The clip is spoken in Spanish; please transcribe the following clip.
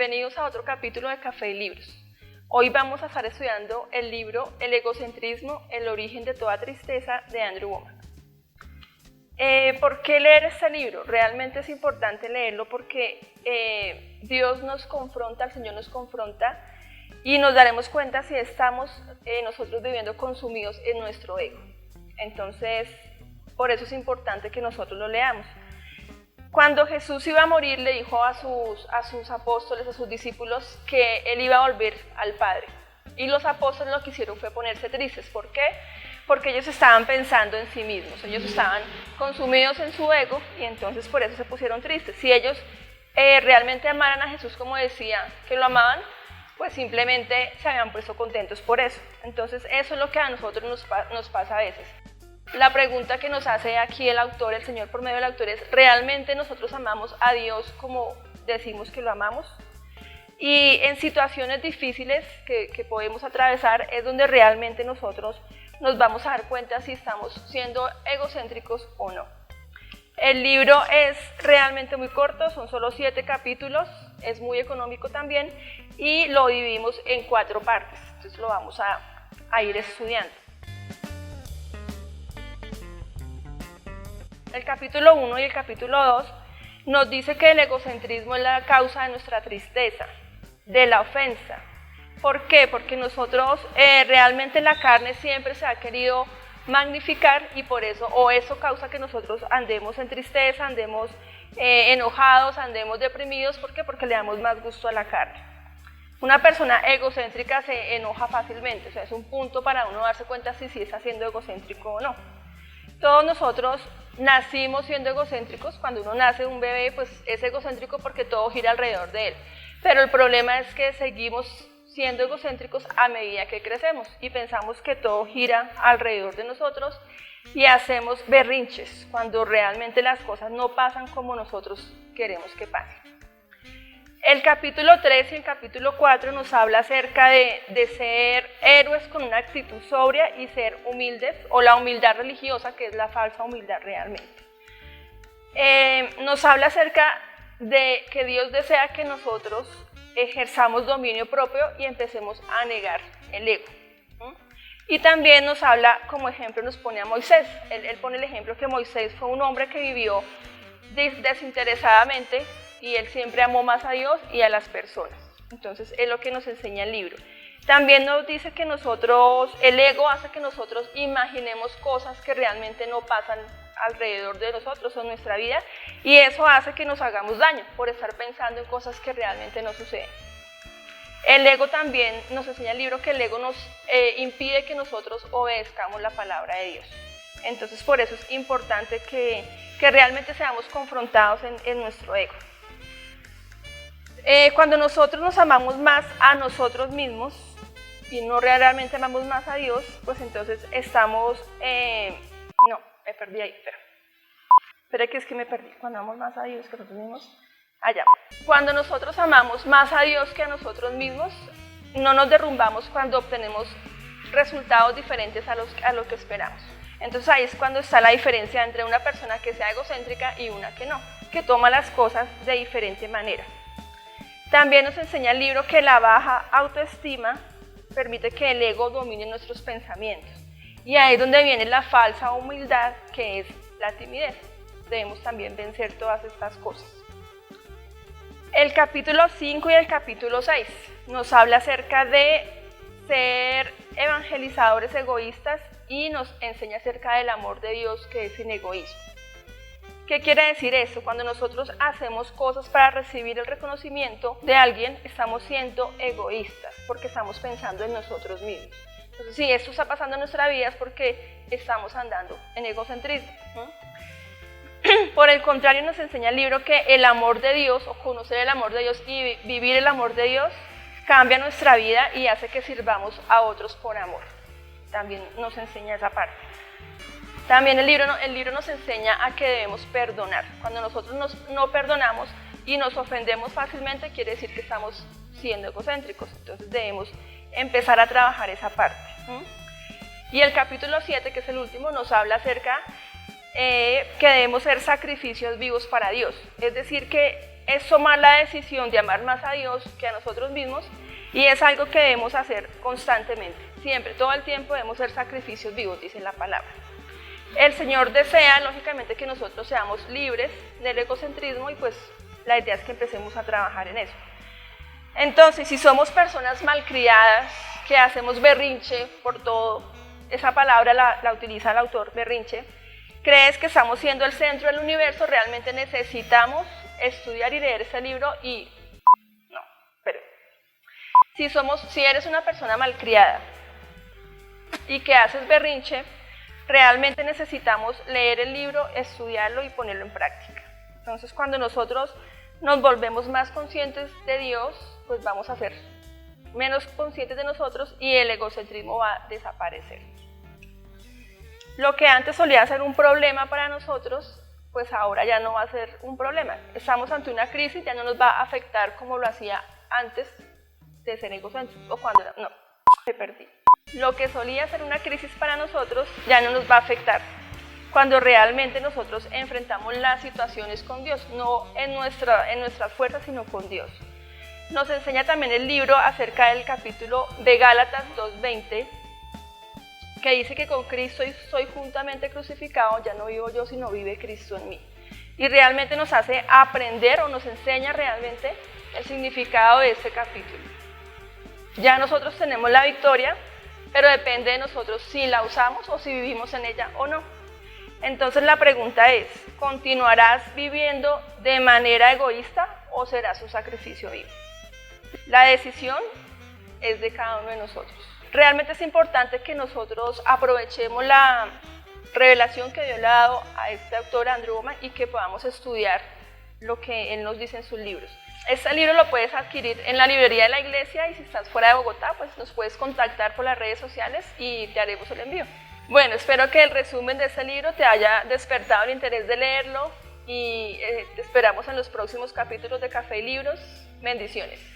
bienvenidos a otro capítulo de Café y Libros. Hoy vamos a estar estudiando el libro El egocentrismo, el origen de toda tristeza de Andrew Womack. ¿Por qué leer este libro? Realmente es importante leerlo porque Dios nos confronta, el Señor nos confronta y nos daremos cuenta si estamos nosotros viviendo consumidos en nuestro ego. Entonces, por eso es importante que nosotros lo leamos. Cuando Jesús iba a morir, le dijo a sus apóstoles, a sus discípulos, que Él iba a volver al Padre. Y los apóstoles lo que hicieron fue ponerse tristes. ¿Por qué? Porque ellos estaban pensando en sí mismos, ellos estaban consumidos en su ego y entonces por eso se pusieron tristes. Si ellos realmente amaran a Jesús como decía que lo amaban, pues simplemente se habían puesto contentos por eso. Entonces eso es lo que a nosotros nos pasa a veces. La pregunta que nos hace aquí el autor, el Señor por medio del autor, es: ¿realmente nosotros amamos a Dios como decimos que lo amamos? Y en situaciones difíciles que podemos atravesar es donde realmente nosotros nos vamos a dar cuenta si estamos siendo egocéntricos o no. El libro es realmente muy corto, son solo 7 capítulos, es muy económico también y lo dividimos en 4 partes, entonces lo vamos a ir estudiando. El capítulo 1 y el capítulo 2 nos dice que el egocentrismo es la causa de nuestra tristeza, de la ofensa. ¿Por qué? Porque nosotros realmente la carne siempre se ha querido magnificar y por eso, o eso causa que nosotros andemos en tristeza, andemos enojados, andemos deprimidos. ¿Por qué? Porque le damos más gusto a la carne. Una persona egocéntrica se enoja fácilmente, o sea, es un punto para uno darse cuenta si está siendo egocéntrico o no. Todos nosotros nacimos siendo egocéntricos. Cuando uno nace, un bebé, pues es egocéntrico porque todo gira alrededor de él. Pero el problema es que seguimos siendo egocéntricos a medida que crecemos y pensamos que todo gira alrededor de nosotros y hacemos berrinches cuando realmente las cosas no pasan como nosotros queremos que pasen. El capítulo 3 y el capítulo 4 nos habla acerca de ser héroes con una actitud sobria y ser humildes, o la humildad religiosa, que es la falsa humildad realmente. Nos habla acerca de que Dios desea que nosotros ejerzamos dominio propio y empecemos a negar el ego. Y también nos habla, como ejemplo, nos pone a Moisés. Él pone el ejemplo que Moisés fue un hombre que vivió desinteresadamente y él siempre amó más a Dios y a las personas. Entonces es lo que nos enseña el libro. También nos dice que el ego hace que nosotros imaginemos cosas que realmente no pasan alrededor de nosotros o en nuestra vida, y eso hace que nos hagamos daño por estar pensando en cosas que realmente no suceden. El ego también nos enseña el libro que el ego nos impide que nosotros obedezcamos la palabra de Dios. Entonces por eso es importante que realmente seamos confrontados en nuestro ego. Cuando nosotros nos amamos más a nosotros mismos y no realmente amamos más a Dios, pues entonces estamos... No, me perdí ahí, espera que es que me perdí. Cuando amamos más a Dios que a nosotros mismos, allá. Cuando nosotros amamos más a Dios que a nosotros mismos, no nos derrumbamos cuando obtenemos resultados diferentes a lo que esperamos. Entonces ahí es cuando está la diferencia entre una persona que sea egocéntrica y una que no, que toma las cosas de diferente manera. También nos enseña el libro que la baja autoestima permite que el ego domine nuestros pensamientos. Y ahí es donde viene la falsa humildad, que es la timidez. Debemos también vencer todas estas cosas. El capítulo 5 y el capítulo 6 nos habla acerca de ser evangelizadores egoístas y nos enseña acerca del amor de Dios, que es sin egoísmo. ¿Qué quiere decir eso? Cuando nosotros hacemos cosas para recibir el reconocimiento de alguien, estamos siendo egoístas porque estamos pensando en nosotros mismos. Entonces, si esto está pasando en nuestra vida es porque estamos andando en egocentrismo. Por el contrario, nos enseña el libro que el amor de Dios, o conocer el amor de Dios y vivir el amor de Dios, cambia nuestra vida y hace que sirvamos a otros por amor. También nos enseña esa parte. También el libro nos enseña a que debemos perdonar. Cuando nosotros no perdonamos y nos ofendemos fácilmente, quiere decir que estamos siendo egocéntricos. Entonces debemos empezar a trabajar esa parte. Y el capítulo 7, que es el último, nos habla acerca que debemos ser sacrificios vivos para Dios. Es decir, que es tomar la decisión de amar más a Dios que a nosotros mismos, y es algo que debemos hacer constantemente, siempre, todo el tiempo debemos hacer sacrificios vivos, dice la palabra. El Señor desea, lógicamente, que nosotros seamos libres del egocentrismo y pues la idea es que empecemos a trabajar en eso. Entonces, si somos personas malcriadas, que hacemos berrinche por todo, esa palabra la utiliza el autor, berrinche, crees que estamos siendo el centro del universo, realmente necesitamos estudiar y leer ese libro y no, pero si eres una persona malcriada y que haces berrinche, realmente necesitamos leer el libro, estudiarlo y ponerlo en práctica. Entonces, cuando nosotros nos volvemos más conscientes de Dios, pues vamos a ser menos conscientes de nosotros y el egocentrismo va a desaparecer. Lo que antes solía ser un problema para nosotros, pues ahora ya no va a ser un problema. Estamos ante una crisis, ya no nos va a afectar como lo hacía antes de ser egocéntrico, o cuando no, me perdí. Lo que solía ser una crisis para nosotros ya no nos va a afectar cuando realmente nosotros enfrentamos las situaciones con Dios, no en nuestras fuerzas, sino con Dios. Nos enseña también el libro acerca del capítulo de Gálatas 2:20, que dice que con Cristo soy juntamente crucificado, ya no vivo yo, sino vive Cristo en mí. Y realmente nos hace aprender o nos enseña realmente el significado de este capítulo. Ya nosotros tenemos la victoria, pero depende de nosotros si la usamos o si vivimos en ella o no. Entonces la pregunta es, ¿continuarás viviendo de manera egoísta o serás un sacrificio vivo? La decisión es de cada uno de nosotros. Realmente es importante que nosotros aprovechemos la revelación que Dios le ha dado a este autor, Andrew Wommack, y que podamos estudiar lo que él nos dice en sus libros. Este libro lo puedes adquirir en la librería de la iglesia y si estás fuera de Bogotá, pues nos puedes contactar por las redes sociales y te haremos el envío. Bueno, espero que el resumen de este libro te haya despertado el interés de leerlo y te esperamos en los próximos capítulos de Café y Libros. Bendiciones.